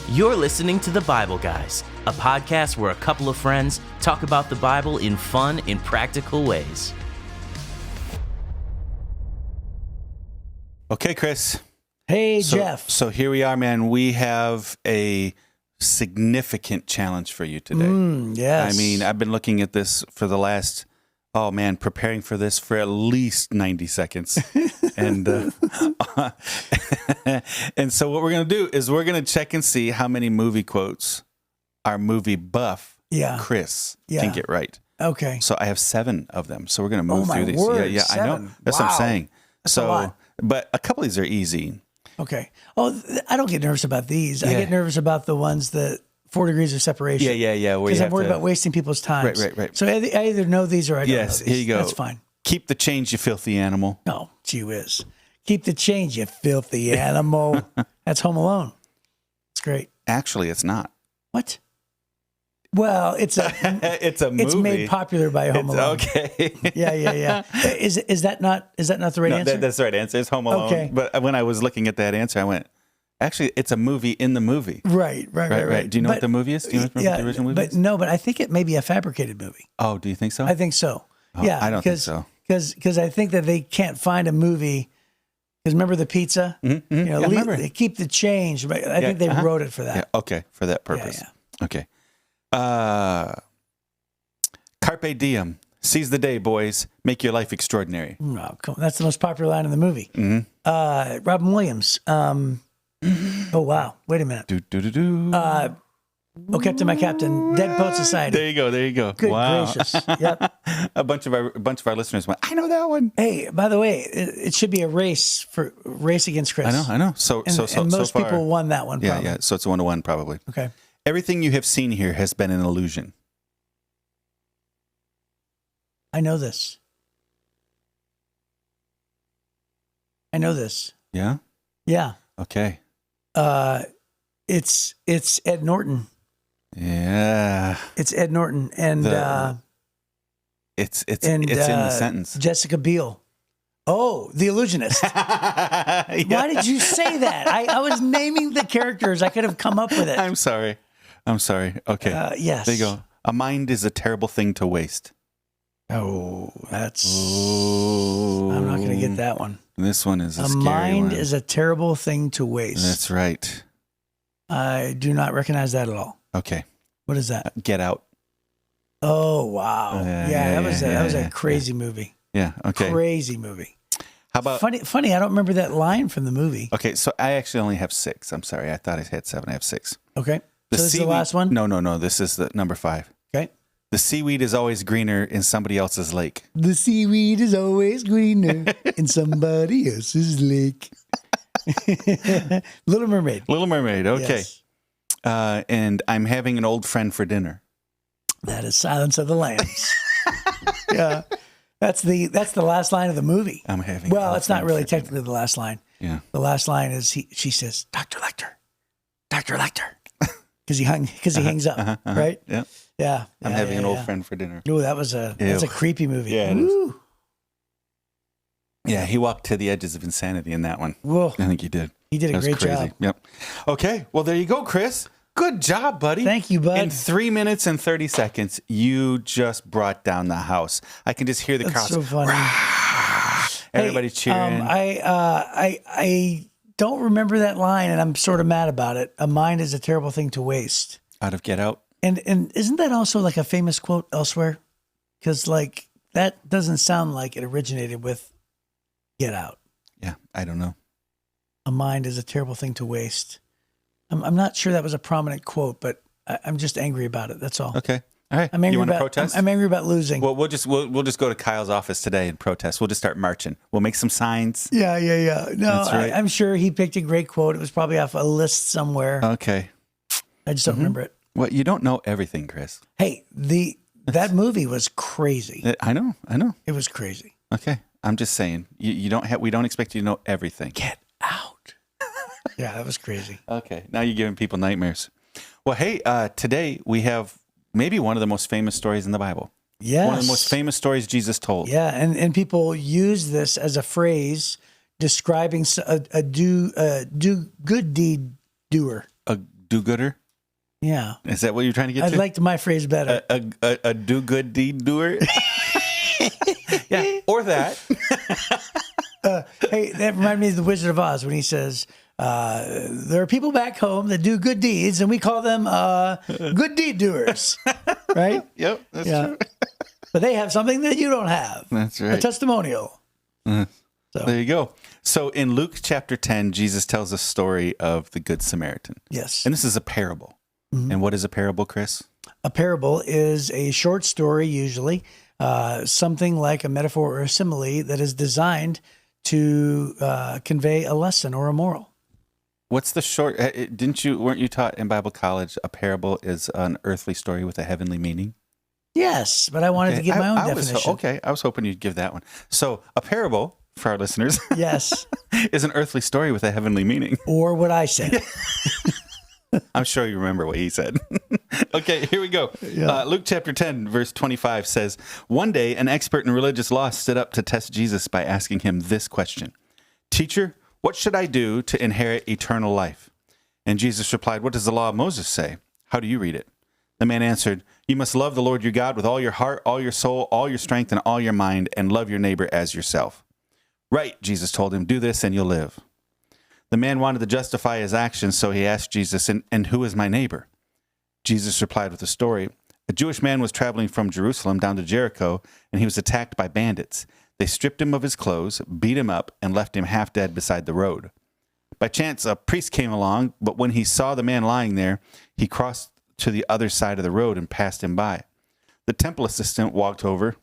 You're listening to The Bible Guys, a podcast where a couple of friends talk about the Bible in fun and practical ways. Okay, Chris. Hey, Jeff. So here we are, man. We have a significant challenge for you today. Yes. I mean, I've been looking at this for the last, preparing for this for at least 90 seconds. And and so what we're going to do is we're going to check and see how many movie quotes our movie buff Chris can get right. Okay. So I have 7 of them. So we're going to move through these. Word, yeah, 7. I know. That's what I'm saying. That's a lot. But a couple of these are easy. Okay. Oh, I don't get nervous about these. I get nervous about the ones that 4 degrees of separation. Yeah. Because I'm worried about wasting people's time. Right. So I either know these or I don't know these. Here you go. That's fine. Keep the change, you filthy animal. No, gee whiz. Keep the change, you filthy animal. That's Home Alone. It's great. Actually, it's not. What? Well, it's a movie. It's made popular by Home Alone. Okay. Yeah. Is that not the right answer? That's the right answer. It's Home Alone. Okay. But when I was looking at that answer, I went, actually, it's a movie in the movie. Right. Do you know what the movie is? Do you know what the original movie is? But I think it may be a fabricated movie. Oh, do you think so? I think so. Oh, Yeah. I don't think so. Because I think that they can't find a movie. Because remember the pizza? Mm-hmm. You know, remember. They keep the change. Right? I think they wrote it for that. Yeah, okay, for that purpose. Yeah. Okay. Carpe diem. Seize the day, boys. Make your life extraordinary. No, come on. That's the most popular line in the movie. Mm-hmm. Robin Williams. Oh, wow. Wait a minute. Oh, Captain, my Captain. Dead Poet Society. There you go. Good wow. gracious. Yep. a bunch of our listeners went, I know that one. Hey, by the way, it should be a race against Chris. I know. So most far, people won that one. Probably. Yeah. So it's a 1-1 probably. Okay. Everything you have seen here has been an illusion. I know this. Yeah. Yeah. Okay. It's Ed Norton. Yeah. It's Ed Norton and it's in the sentence. Jessica Biel. Oh, The Illusionist. Yeah. Why did you say that? I was naming the characters. I could have come up with it. I'm sorry. Okay. Yes. There you go. A mind is a terrible thing to waste. Oh, that's. Ooh. I'm not going to get that one. This one is a scary mind one. is a terrible thing to waste. That's right. I do not recognize that at all. Okay. What is that? Get Out. Oh, wow. That was a crazy movie. Yeah. Okay. Crazy movie. How about funny? I don't remember that line from the movie. Okay, so I actually only have 6. I'm sorry. I thought I had 7. I have 6. Okay. So this is the last one? No. This is the number 5. Okay. The seaweed is always greener in somebody else's lake. The seaweed is always greener in somebody else's lake. Little Mermaid. Okay. Yes. And I'm having an old friend for dinner. That is Silence of the Lambs. Yeah. That's the last line of the movie. I'm having. Well, it's not really technically the last line. Yeah. The last line is she says, Dr. Lecter. Because he hangs up, right? Yeah. Yeah. I'm having an old friend for dinner. Oh, that's a creepy movie. Yeah, it is. Yeah, he walked to the edges of insanity in that one. Whoa. I think he did. He did a great job. Yep. Okay. Well, there you go, Chris. Good job, buddy. Thank you, bud. In 3 minutes and 30 seconds, you just brought down the house. I can just hear the crowd. That's so funny. Everybody cheering. I don't remember that line, and I'm sort of mad about it. A mind is a terrible thing to waste. Out of Get Out. And isn't that also like a famous quote elsewhere? Because like that doesn't sound like it originated with Get Out. Yeah, I don't know. A mind is a terrible thing to waste. I'm not sure that was a prominent quote, but I'm just angry about it. That's all. Okay. All right. I'm angry you want to about, protest? I'm angry about losing. Well, we'll just go to Kyle's office today and protest. We'll just start marching. We'll make some signs. Yeah. No, That's right. I'm sure he picked a great quote. It was probably off a list somewhere. Okay. I just don't remember it. Well, you don't know everything, Chris. Hey, that movie was crazy. I know. It was crazy. Okay. I'm just saying. We don't expect you to know everything. Get out. Yeah, that was crazy. Okay. Now you're giving people nightmares. Well, hey, today we have maybe one of the most famous stories in the Bible. Yes. One of the most famous stories Jesus told. Yeah, and people use this as a phrase describing a good deed doer. A do-gooder? Yeah. Is that what you're trying to get I to? liked my phrase better. A do-good deed doer? Yeah, or that. Hey, that reminded me of the Wizard of Oz when he says, there are people back home that do good deeds, and we call them good deed doers. Right? Yep, that's true. But they have something that you don't have. That's right. A testimonial. So. There you go. So in Luke chapter 10, Jesus tells a story of the Good Samaritan. Yes. And this is a parable. Mm-hmm. And what is a parable, Chris? A parable is a short story, usually, something like a metaphor or a simile that is designed to convey a lesson or a moral. What's the short? Weren't you taught in Bible college a parable is an earthly story with a heavenly meaning? Yes, but I wanted to give my own definition. I was hoping you'd give that one. So a parable, for our listeners, yes, is an earthly story with a heavenly meaning. Or what I said. I'm sure you remember what he said. Okay, here we go. Yeah. Luke chapter 10, verse 25 says, "One day, an expert in religious law stood up to test Jesus by asking him this question: 'Teacher, what should I do to inherit eternal life?' And Jesus replied, 'What does the law of Moses say? How do you read it?' The man answered, 'You must love the Lord your God with all your heart, all your soul, all your strength, and all your mind, and love your neighbor as yourself.' 'Right,' Jesus told him, 'do this and you'll live.' The man wanted to justify his actions, so he asked Jesus, and who is my neighbor?" Jesus replied with a story. "A Jewish man was traveling from Jerusalem down to Jericho, and he was attacked by bandits. They stripped him of his clothes, beat him up, and left him half dead beside the road. By chance, a priest came along, but when he saw the man lying there, he crossed to the other side of the road and passed him by. The temple assistant walked over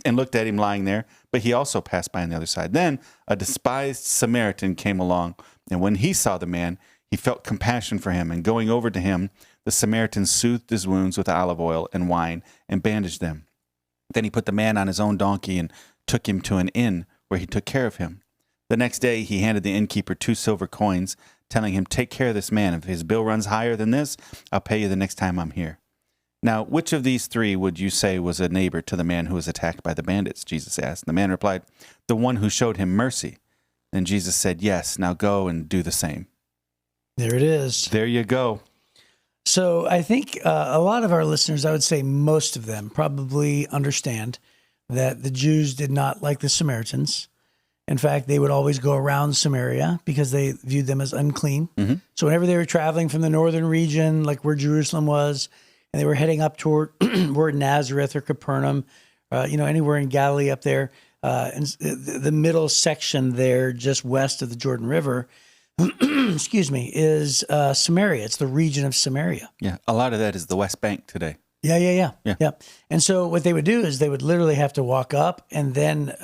and looked at him lying there, but he also passed by on the other side. Then a despised Samaritan came along, and when he saw the man, he felt compassion for him, and going over to him, the Samaritan soothed his wounds with olive oil and wine and bandaged them. Then he put the man on his own donkey and took him to an inn where he took care of him. The next day he handed the innkeeper 2 silver coins, telling him, 'Take care of this man. If his bill runs higher than this, I'll pay you the next time I'm here.' Now, which of these 3 would you say was a neighbor to the man who was attacked by the bandits?" Jesus asked. The man replied, "The one who showed him mercy." Then Jesus said, "Yes, now go and do the same." There it is. There you go. So I think a lot of our listeners, I would say most of them, probably understand that the Jews did not like the Samaritans. In fact, they would always go around Samaria because they viewed them as unclean. Mm-hmm. So whenever they were traveling from the northern region, like where Jerusalem was, and they were heading up toward Nazareth or Capernaum, anywhere in Galilee up there, and the middle section there, just west of the Jordan River, excuse me, is Samaria. It's the region of Samaria. Yeah, a lot of that is the West Bank today. Yeah. And so what they would do is they would literally have to walk up, and then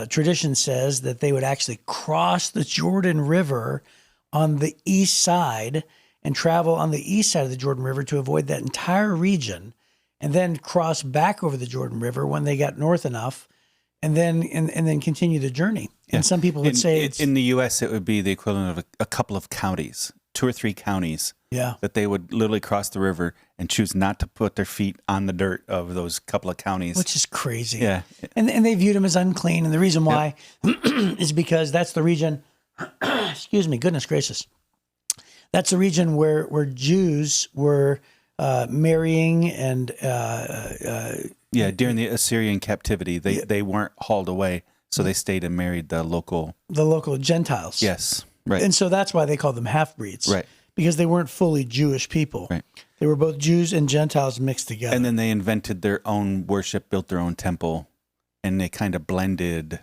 tradition says that they would actually cross the Jordan River on the east side and travel on the east side of the Jordan River to avoid that entire region, and then cross back over the Jordan River when they got north enough, and then continue the journey. Yeah. And some people would say in the U.S. it would be the equivalent of a couple of counties, 2 or 3 counties. Yeah. That they would literally cross the river and choose not to put their feet on the dirt of those couple of counties. Which is crazy. Yeah. And they viewed them as unclean. And the reason why is because that's the region, excuse me, goodness gracious. That's the region where Jews were marrying and... during the Assyrian captivity, they weren't hauled away, so they stayed and married the local Gentiles. Yes, right. And so that's why they called them half-breeds. Right. Because they weren't fully Jewish people. Right. They were both Jews and Gentiles mixed together. And then they invented their own worship, built their own temple, and they kind of blended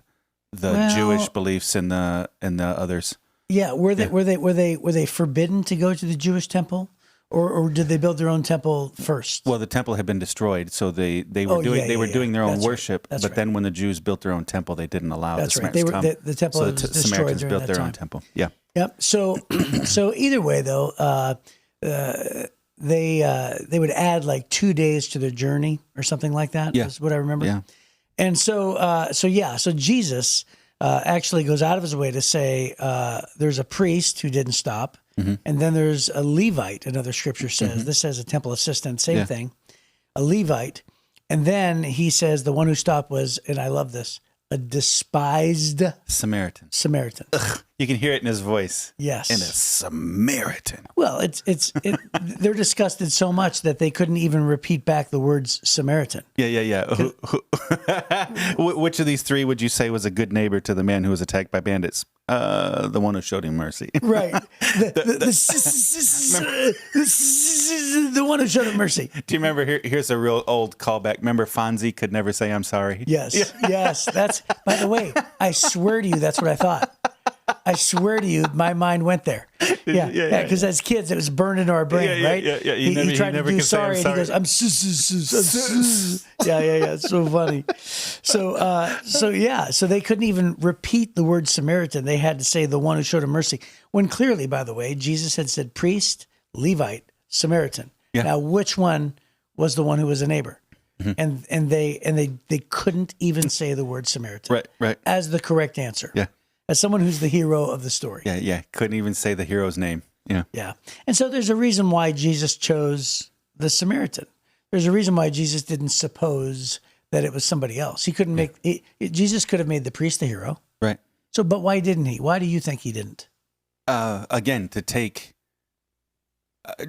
the Jewish beliefs and the others. Yeah, were they forbidden to go to the Jewish temple, or did they build their own temple first? Well, the temple had been destroyed, so they were doing their own worship. Right. But then when the Jews built their own temple, they didn't allow the Samaritans to come. The temple so was destroyed Samaritans during built that their time. own temple. Yeah. Yep. So either way, though, they would add like 2 days to their journey or something like that. Yeah. Is what I remember. Yeah. And so Jesus actually goes out of his way to say there's a priest who didn't stop, mm-hmm. and then there's a Levite. Another scripture says mm-hmm. this says a temple assistant, same thing, a Levite, and then he says the one who stopped was, and I love this, a despised Samaritan. Samaritan. Ugh. You can hear it in his voice. Yes. And a Samaritan. Well, they're disgusted so much that they couldn't even repeat back the words Samaritan. Yeah. Which of these three would you say was a good neighbor to the man who was attacked by bandits? The one who showed him mercy. Right. The one who showed him mercy. Do you remember, here's a real old callback. Remember Fonzie could never say I'm sorry? Yes. Yes. That's, by the way, I swear to you, that's what I thought. I swear to you, my mind went there. Yeah. Because as kids, it was burned into our brain, right? Yeah. He tried to do sorry, and he goes, I'm Yeah. It's so funny. So they couldn't even repeat the word Samaritan. They had to say the one who showed him mercy. When clearly, by the way, Jesus had said priest, Levite, Samaritan. Yeah. Now, which one was the one who was a neighbor? Mm-hmm. And they couldn't even say the word Samaritan. Right. As the correct answer. Yeah. As someone who's the hero of the story. Yeah. Couldn't even say the hero's name. Yeah. Yeah. And so there's a reason why Jesus chose the Samaritan. There's a reason why Jesus didn't suppose that it was somebody else. He couldn't Jesus could have made the priest the hero. Right. So, but why didn't he? Why do you think he didn't? Again, to take,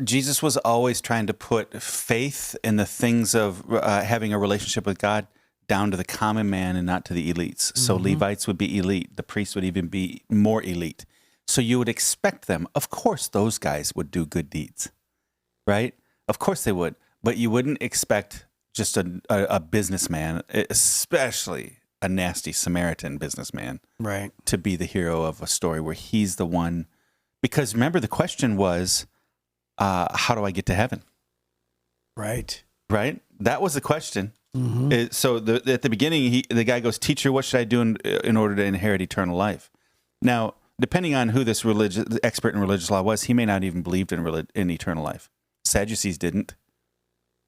Jesus was always trying to put faith in the things of having a relationship with God down to the common man and not to the elites. So Levites would be elite. The priests would even be more elite. So you would expect them. Of course, those guys would do good deeds, right? Of course they would. But you wouldn't expect just a businessman, especially a nasty Samaritan businessman, right, to be the hero of a story where he's the one. Because remember, the question was, how do I get to heaven? Right. That was the question. So at the beginning, the guy goes, "Teacher, what should I do in order to inherit eternal life?" Now, depending on who this expert in religious law was, he may not even believed in eternal life. Sadducees didn't,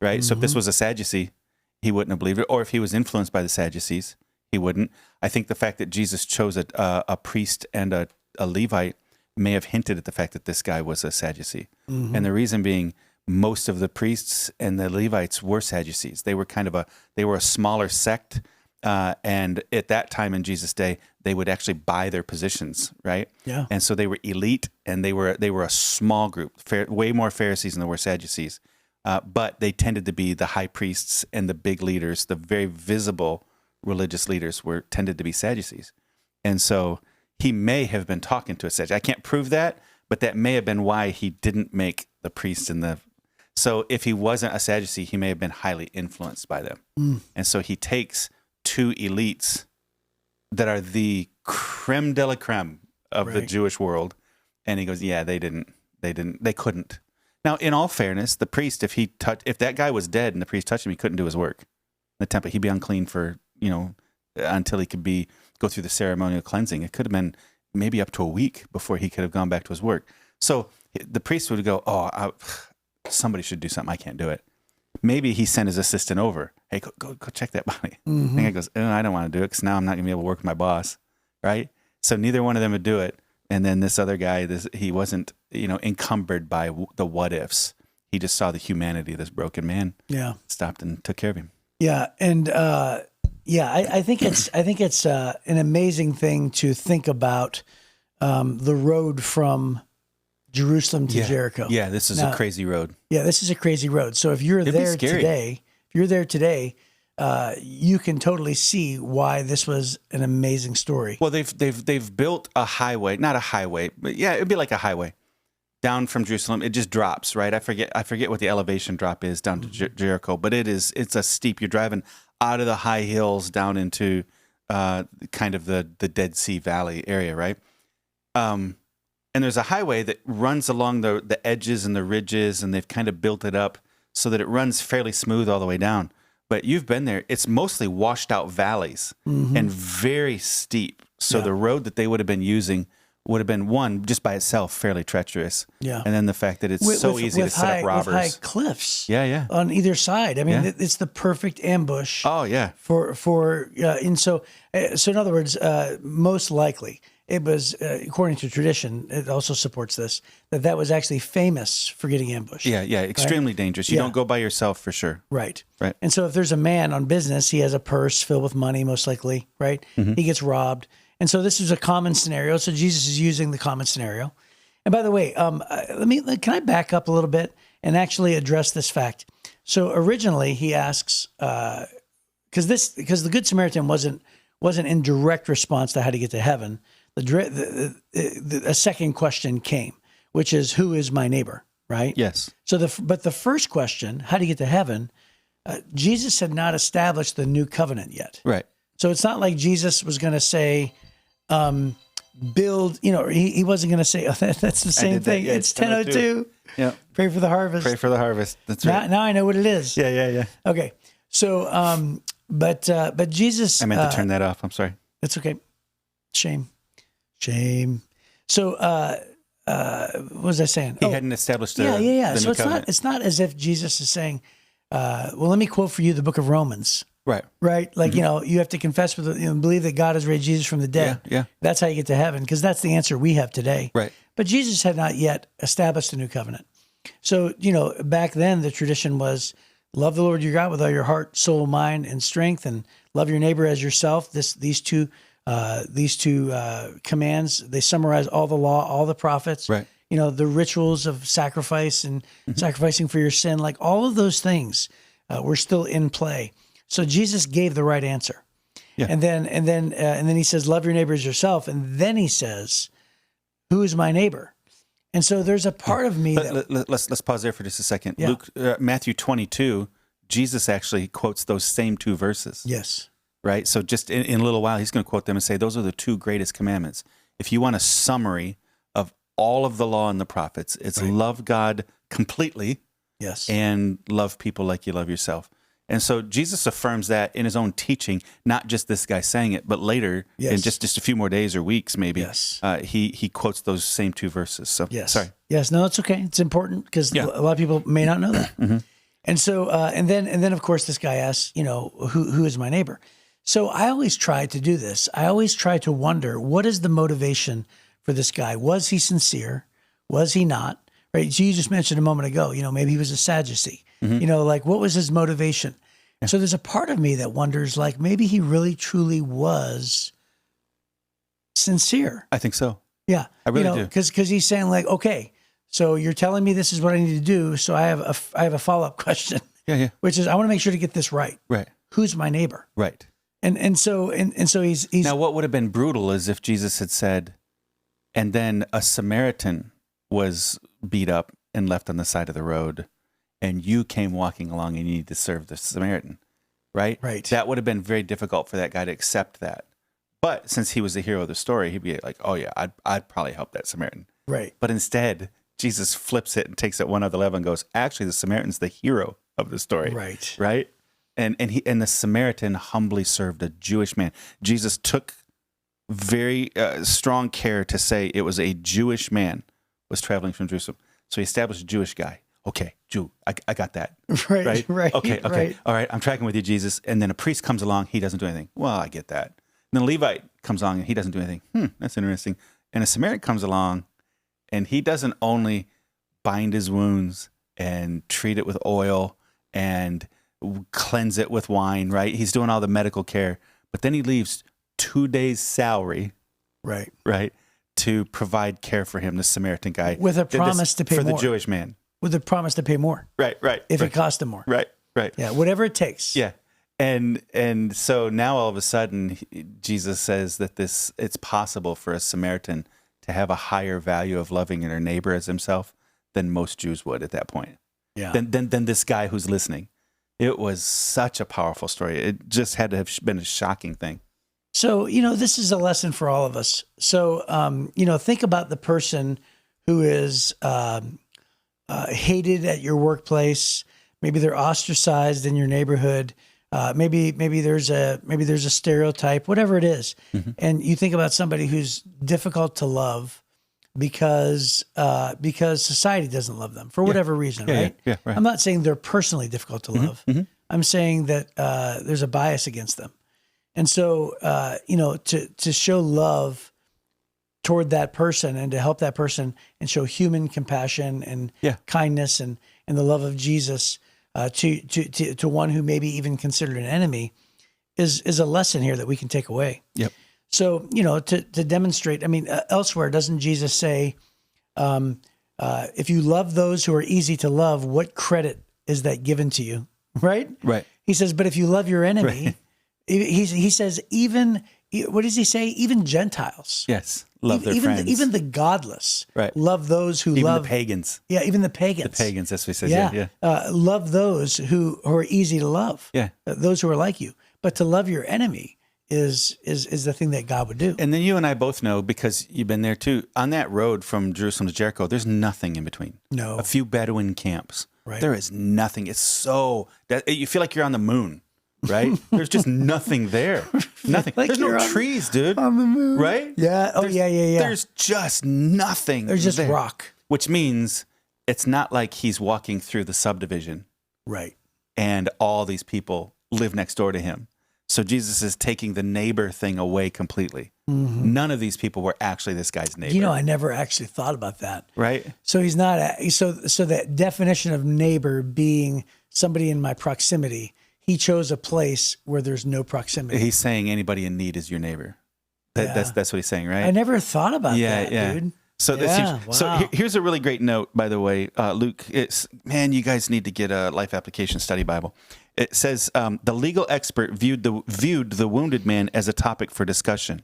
right? So if this was a Sadducee, he wouldn't have believed it. Or if he was influenced by the Sadducees, he wouldn't. I think the fact that Jesus chose a priest and a Levite may have hinted at the fact that this guy was a Sadducee. And the reason being, most of the priests and the Levites were Sadducees. They were a smaller sect, and at that time in Jesus' day, they would actually buy their positions, right? Yeah. And so they were elite, and they were a small group, way more Pharisees than there were Sadducees. But they tended to be the high priests and the big leaders, the very visible religious leaders tended to be Sadducees. And so he may have been talking to a Sadducee. I can't prove that, but that may have been why he didn't make the priests and the... So if he wasn't a Sadducee, he may have been highly influenced by them. And so he takes two elites that are the creme de la creme of the Jewish world, and he goes, yeah, they couldn't. Now, in all fairness, the priest, if that guy was dead and the priest touched him, he couldn't do his work in the temple. He'd be unclean for, until he could go through the ceremonial cleansing. It could have been maybe up to a week before he could have gone back to his work. So the priest would go, somebody should do something. I can't do it. Maybe he sent his assistant over. Hey, go check that body. And the guy goes, I don't want to do it because now I'm not going to be able to work with my boss, right? So neither one of them would do it. And then this other guy, he wasn't, encumbered by the what ifs. He just saw the humanity of this broken man. Yeah, stopped and took care of him. Yeah, and I think it's an amazing thing to think about the road from Jerusalem to Jericho. Yeah, this is a crazy road. Yeah, this is a crazy road. So if you're there today, you can totally see why this was an amazing story. Well, they've built a highway, not a highway, but yeah, it'd be like a highway down from Jerusalem. It just drops, right? I forget what the elevation drop is down to Jericho, but it's a steep. You're driving out of the high hills down into kind of the Dead Sea Valley area, right? And there's a highway that runs along the edges and the ridges, and they've kind of built it up so that it runs fairly smooth all the way down. But you've been there. It's mostly washed out valleys and very steep. So the road that they would have been using would have been, one, just by itself, fairly treacherous. Yeah. And then the fact that it's so easy to set up robbers. With high cliffs. Yeah. On either side. I mean, it's the perfect ambush. Oh, yeah. And so in other words, most likely, it was, according to tradition, it also supports this, that was actually famous for getting ambushed. Yeah, extremely dangerous. You don't go by yourself for sure. Right. And so if there's a man on business, he has a purse filled with money, most likely, right? He gets robbed, And so this is a common scenario. So Jesus is using the common scenario. And by the way, can I back up a little bit and actually address this fact? So originally he asks, because the Good Samaritan wasn't in direct response to how to get to heaven. A second question came, which is, who is my neighbor? Right? Yes. So but the first question, how do you get to heaven? Jesus had not established the new covenant yet. Right. So it's not like Jesus was going to say, build, he wasn't going to say, that's the same thing. Yeah, it's 10:02. Yeah. Pray for the harvest. Pray for the harvest. That's right. Now I know what it is. Yeah. Okay. So, but Jesus. I meant to turn that off. I'm sorry. That's okay. Shame. So, what was I saying? He hadn't established the yeah. the So new covenant. it's not as if Jesus is saying, well, let me quote for you the book of Romans. Right. Like, you have to confess believe that God has raised Jesus from the dead. Yeah. That's how you get to heaven, because that's the answer we have today. Right. But Jesus had not yet established the new covenant. So, back then the tradition was love the Lord your God with all your heart, soul, mind, and strength, and love your neighbor as yourself. These two commands, they summarize all the law, all the prophets. Right. The rituals of sacrifice and sacrificing for your sin, like all of those things were still in play. So Jesus gave the right answer. Yeah. And then he says, love your neighbor as yourself. And then he says, who is my neighbor? And so there's a part of me let's pause there for just a second. Yeah. Matthew 22, Jesus actually quotes those same two verses. Yes. Right. So just in a little while, he's going to quote them and say, those are the two greatest commandments. If you want a summary of all of the law and the prophets, it's love God completely. Yes. And love people like you love yourself. And so Jesus affirms that in his own teaching, not just this guy saying it, but later, in just a few more days or weeks, maybe, he quotes those same two verses. So, sorry. Yes, no, it's okay. It's important because a lot of people may not know that. And so, and then of course, this guy asks, who is my neighbor? So I always try to do this. I always try to wonder, what is the motivation for this guy? Was he sincere? Was he not? Right. So you just mentioned a moment ago, maybe he was a Sadducee. Like, what was his motivation? Yeah. So there's a part of me that wonders, like, maybe he really truly was sincere. I think so. Yeah. I really do. Because he's saying, like, okay, so you're telling me this is what I need to do. So I have a follow-up question. Yeah. Which is, I want to make sure to get this right. Right. Who's my neighbor? Right. And so he's now, what would have been brutal is if Jesus had said, and then a Samaritan was beat up and left on the side of the road, and you came walking along and you need to serve the Samaritan, right? Right. That would have been very difficult for that guy to accept that. But since he was the hero of the story, he'd be like, oh yeah, I'd probably help that Samaritan. Right. But instead, Jesus flips it and takes it one other level and goes, actually, the Samaritan's the hero of the story. Right. Right. And the Samaritan humbly served a Jewish man. Jesus took very strong care to say it was a Jewish man was traveling from Jerusalem. So he established a Jewish guy. Okay, Jew, I got that. Right. Okay. Right. All right, I'm tracking with you, Jesus. And then a priest comes along. He doesn't do anything. Well, I get that. And then a Levite comes along and he doesn't do anything. That's interesting. And a Samaritan comes along and he doesn't only bind his wounds and treat it with oil and cleanse it with wine, right? He's doing all the medical care. But then he leaves 2 days' salary, right, to provide care for him, the Samaritan guy. With a promise to pay for more. the Jewish man. With a promise to pay more. Right. If it cost him more. Right. Yeah, whatever it takes. Yeah. And so now all of a sudden, Jesus says that it's possible for a Samaritan to have a higher value of loving their neighbor as himself than most Jews would at that point. Yeah. Than this guy who's listening. It was such a powerful story. It just had to have been a shocking thing. So, this is a lesson for all of us. So, think about the person who is hated at your workplace. Maybe they're ostracized in your neighborhood. Maybe there's a stereotype, whatever it is. Mm-hmm. And you think about somebody who's difficult to love because society doesn't love them for whatever reason, right? Yeah, right. I'm not saying they're personally difficult to love. Mm-hmm. I'm saying that there's a bias against them. And so, to show love toward that person and to help that person and show human compassion and kindness and the love of Jesus to one who may be even considered an enemy is a lesson here that we can take away. Yep. So, to demonstrate, I mean, elsewhere, doesn't Jesus say, if you love those who are easy to love, what credit is that given to you? Right? Right. He says, but if you love your enemy, Right. he says, what does he say? Even Gentiles. Yes. Love their even friends. even the godless. Right. Love those who even love the pagans. Yeah, even the pagans. The pagans, that's what he says. Yeah. Love those who are easy to love. Yeah. Those who are like you. But to love your enemy is the thing that God would do. And then you and I both know, because you've been there too, on that road from Jerusalem to Jericho, there's nothing in between. No. A few Bedouin camps. Right. There is nothing. It's so that you feel like you're on the moon, right? There's just nothing there. Nothing. Like there's no you're trees, dude. on the moon. Right? Yeah. Oh, There's- yeah. There's just nothing. There's just there. rock. Which means it's not like he's walking through the subdivision Right. and all these people live next door to him. So Jesus is taking the neighbor thing away completely. Mm-hmm. None of these people were actually this guy's neighbor. I never actually thought about that. Right? So he's not so that definition of neighbor being somebody in my proximity, he chose a place where there's no proximity. He's saying anybody in need is your neighbor. That's what he's saying, right? I never thought about that, dude. So Yeah, so wow. here's a really great note, by the way, Luke. You guys need to get a Life Application Study Bible. It says the legal expert viewed the wounded man as a topic for discussion.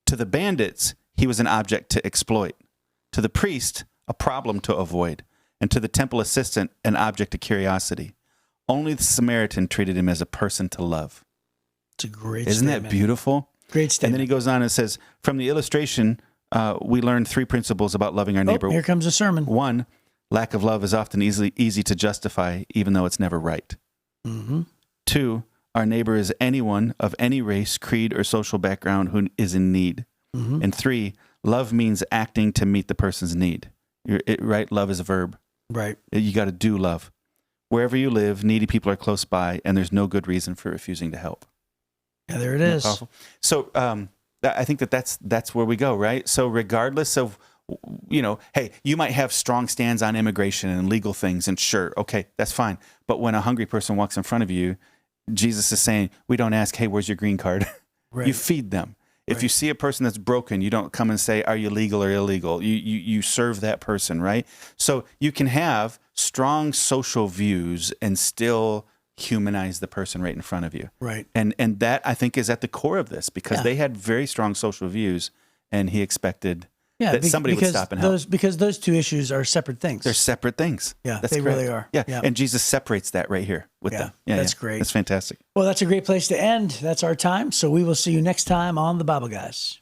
To the bandits, he was an object to exploit. To the priest, a problem to avoid. And to the temple assistant, an object of curiosity. Only the Samaritan treated him as a person to love. It's a great Isn't statement. that beautiful? Great And statement. then he goes on and says, from the illustration, we learned 3 principles about loving our neighbor. Here comes a sermon. 1, lack of love is often easy to justify, even though it's never right. Mm-hmm. 2, our neighbor is anyone of any race, creed, or social background who is in need. Mm-hmm. And 3, love means acting to meet the person's need. Right? Love is a verb. Right. You got to do love. Wherever you live, needy people are close by, and there's no good reason for refusing to help. Yeah, there it Isn't that is. powerful? So I think that's where we go, right? So regardless of, hey, you might have strong stands on immigration and legal things, and sure, okay, that's fine. But when a hungry person walks in front of you, Jesus is saying, we don't ask, hey, where's your green card? Right. You feed them. If you see a person that's broken, you don't come and say, are you legal or illegal? You serve that person, right? So you can have strong social views and still humanize the person right in front of you. Right. And that, I think, is at the core of this, because they had very strong social views, and he expected that somebody would stop and help. Because those two issues are separate things. They're separate things. Yeah, That's they correct. really are. Yeah. Yeah. And Jesus separates that right here with them. Yeah, that's great. That's fantastic. Well, that's a great place to end. That's our time. So we will see you next time on The Bible Guys.